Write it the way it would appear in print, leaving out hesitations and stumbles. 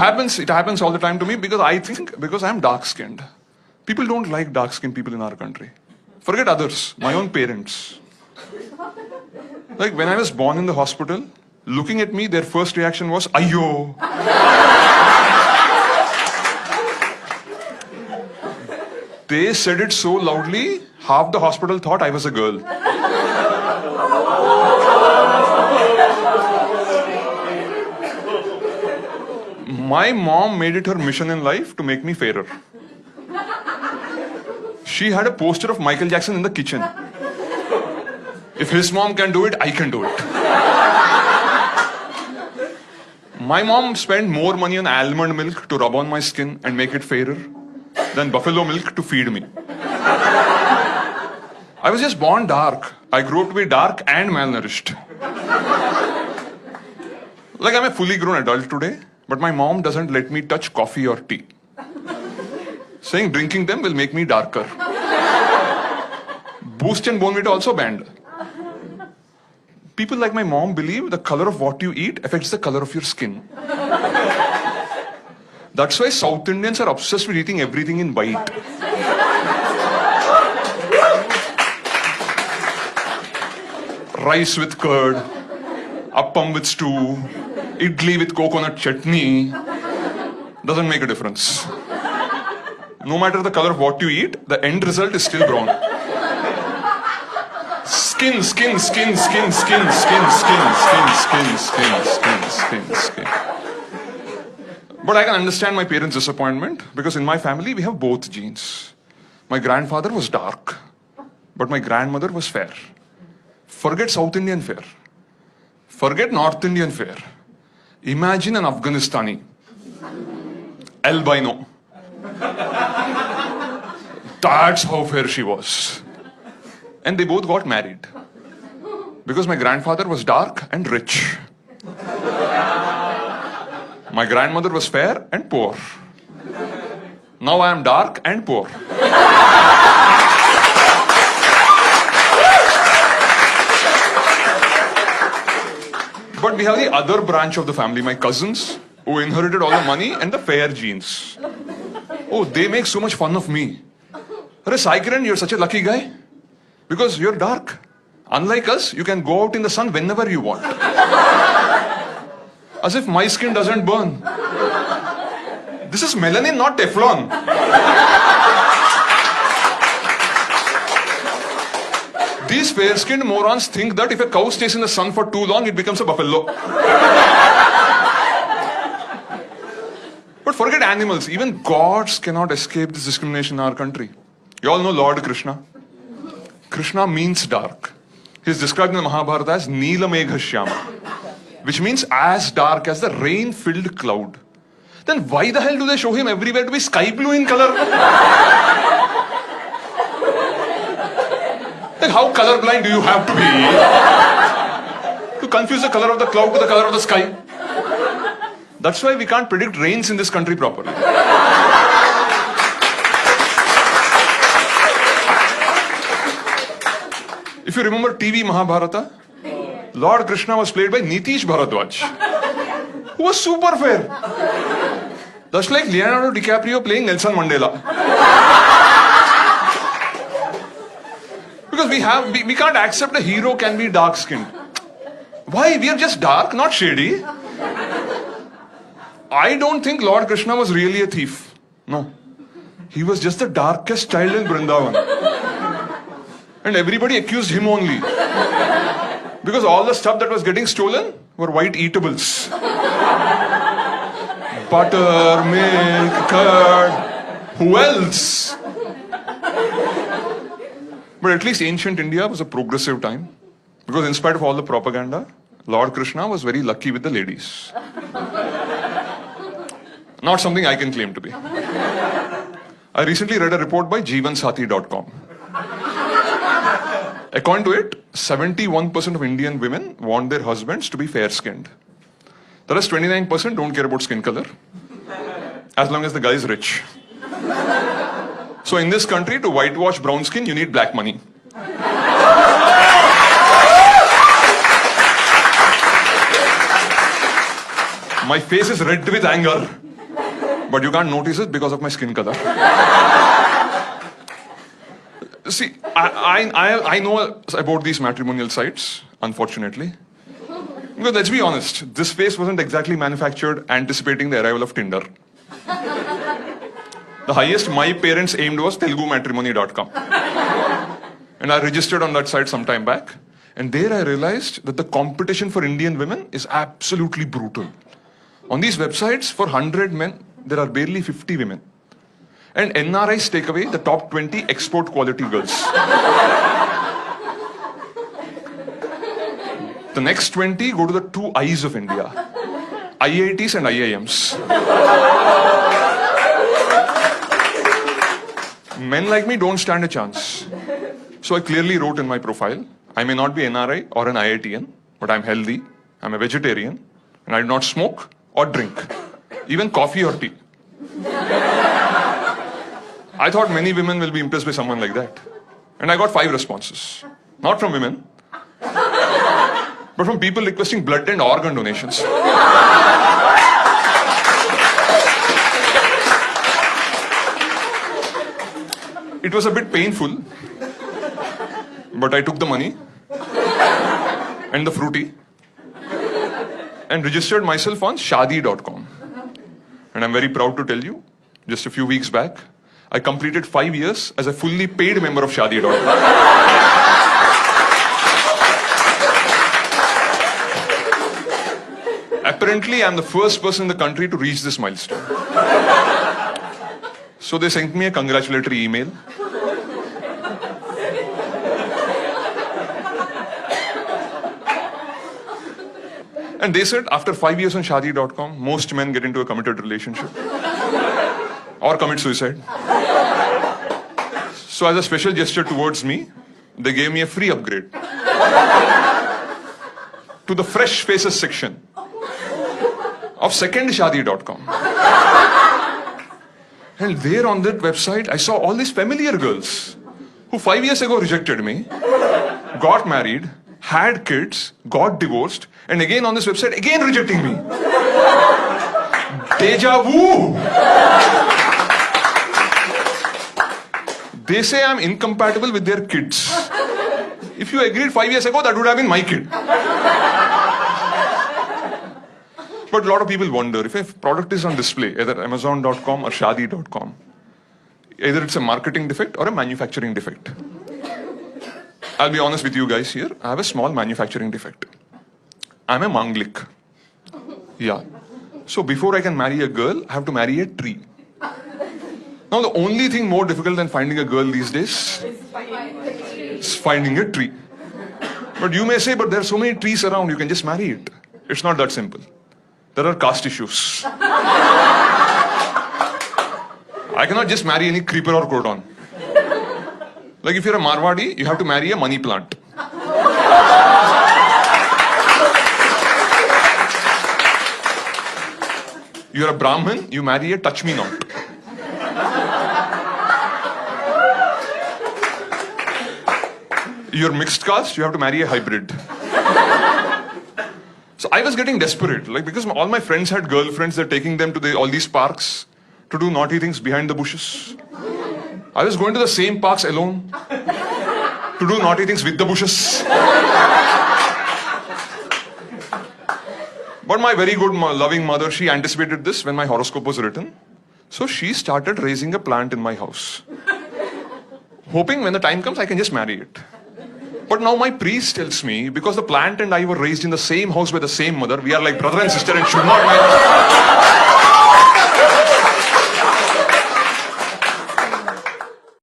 It happens all the time to me because I think because I'm dark skinned. People don't like dark skinned people in our country. Forget others, my own parents. Like when I was born in the hospital, looking at me, their first reaction was, Ayyo. They said it so loudly, half the hospital thought I was a girl. My mom made it her mission in life to make me fairer. She had a poster of Michael Jackson in the kitchen. If his mom can do it, I can do it. My mom spent more money on almond milk to rub on my skin and make it fairer than buffalo milk to feed me. I was just born dark. I grew up to be dark and malnourished. Like I'm a fully grown adult today, but my mom doesn't let me touch coffee or tea, saying drinking them will make me darker. Boost and Bonvita also banned. People like my mom believe the color of what you eat affects the color of your skin. That's why South Indians are obsessed with eating everything in white. Rice with curd, appam with stew, idli with coconut chutney. Doesn't make a difference. No matter the color of what you eat, the end result is still brown. Skin. But I can understand my parents' disappointment because in my family we have both genes. My grandfather was dark, but my grandmother was fair. Forget South Indian fair. Forget North Indian fair. Imagine an Afghanistani. Albino. That's how fair she was. And they both got married. Because my grandfather was dark and rich. My grandmother was fair and poor. Now I am dark and poor. But we have the other branch of the family, my cousins, who inherited all the money and the fair genes. Oh, they make so much fun of me. Arey Sai Kiran, you're such a lucky guy. Because you're dark. Unlike us, you can go out in the sun whenever you want. As if my skin doesn't burn. This is melanin, not Teflon. These fair-skinned morons think that if a cow stays in the sun for too long, it becomes a buffalo. But forget animals. Even gods cannot escape this discrimination in our country. You all know Lord Krishna. Krishna means dark. He is described in the Mahabharata as Neela Megha Shyama, which means as dark as the rain-filled cloud. Then why the hell do they show him everywhere to be sky blue in color? Like how colorblind do you have to be to confuse the color of the cloud with the color of the sky? That's why we can't predict rains in this country properly. If you remember TV Mahabharata, Lord Krishna was played by Nitish Bharadwaj, who was super fair. That's like Leonardo DiCaprio playing Nelson Mandela. Because we can't accept a hero can be dark skinned. Why? We are just dark, not shady. I don't think Lord Krishna was really a thief. No. He was just the darkest child in Vrindavan. And everybody accused him only. Because all the stuff that was getting stolen were white eatables. Butter, milk, curd. Who else? But at least ancient India was a progressive time. Because in spite of all the propaganda, Lord Krishna was very lucky with the ladies. Not something I can claim to be. I recently read a report by jeevansathi.com. According to it, 71% of Indian women want their husbands to be fair-skinned. The rest 29% don't care about skin color, as long as the guy is rich. So in this country, to whitewash brown skin, you need black money. My face is red with anger. but you can't notice it because of my skin color. See, I know about these matrimonial sites, unfortunately. Because let's be honest, this face wasn't exactly manufactured anticipating the arrival of Tinder. The highest my parents aimed was telugumatrimony.com. And I registered on that site some time back. And there I realized that the competition for Indian women is absolutely brutal. On these websites, for 100 men, there are barely 50 women. And NRIs take away the top 20 export quality girls. The next 20 go to the two eyes of India, IITs and IIMs. Men like me don't stand a chance. So I clearly wrote in my profile, I may not be NRI or an IITian, but I'm healthy, I'm a vegetarian, and I do not smoke or drink, even coffee or tea. I thought many women will be impressed by someone like that. And I got 5 responses. Not from women, but from people requesting blood and organ donations. It was a bit painful, but I took the money and the fruity and registered myself on shadi.com. And I'm very proud to tell you, just a few weeks back, I completed 5 years as a fully paid member of shadi.com. Apparently, I'm the first person in the country to reach this milestone. So they sent me a congratulatory email. And they said, after 5 years on shadi.com, most men get into a committed relationship or commit suicide. So as a special gesture towards me, they gave me a free upgrade to the Fresh Faces section of secondshadi.com. And there on that website, I saw all these familiar girls who 5 years ago rejected me, got married, had kids, got divorced, and again on this website, again rejecting me. Deja vu! They say I'm incompatible with their kids. If you agreed 5 years ago, that would have been my kid. But a lot of people wonder, if a product is on display, either Amazon.com or Shadi.com, either it's a marketing defect or a manufacturing defect. I'll be honest with you guys here, I have a small manufacturing defect. I'm a manglik. Yeah. So before I can marry a girl, I have to marry a tree. Now the only thing more difficult than finding a girl these days is finding a tree. But you may say, but there are so many trees around, you can just marry it. It's not that simple. There are caste issues. I cannot just marry any creeper or cordon. Like if you're a Marwadi, you have to marry a money plant. You're a Brahmin, you marry a touch me not. You're mixed caste, you have to marry a hybrid. So I was getting desperate, like because all my friends had girlfriends, they're taking them to all these parks to do naughty things behind the bushes. I was going to the same parks alone to do naughty things with the bushes. But my very good, loving mother, she anticipated this when my horoscope was written. So she started raising a plant in my house, hoping when the time comes, I can just marry it. But now my priest tells me, because the plant and I were raised in the same house by the same mother, we are like brother and sister and should not marry.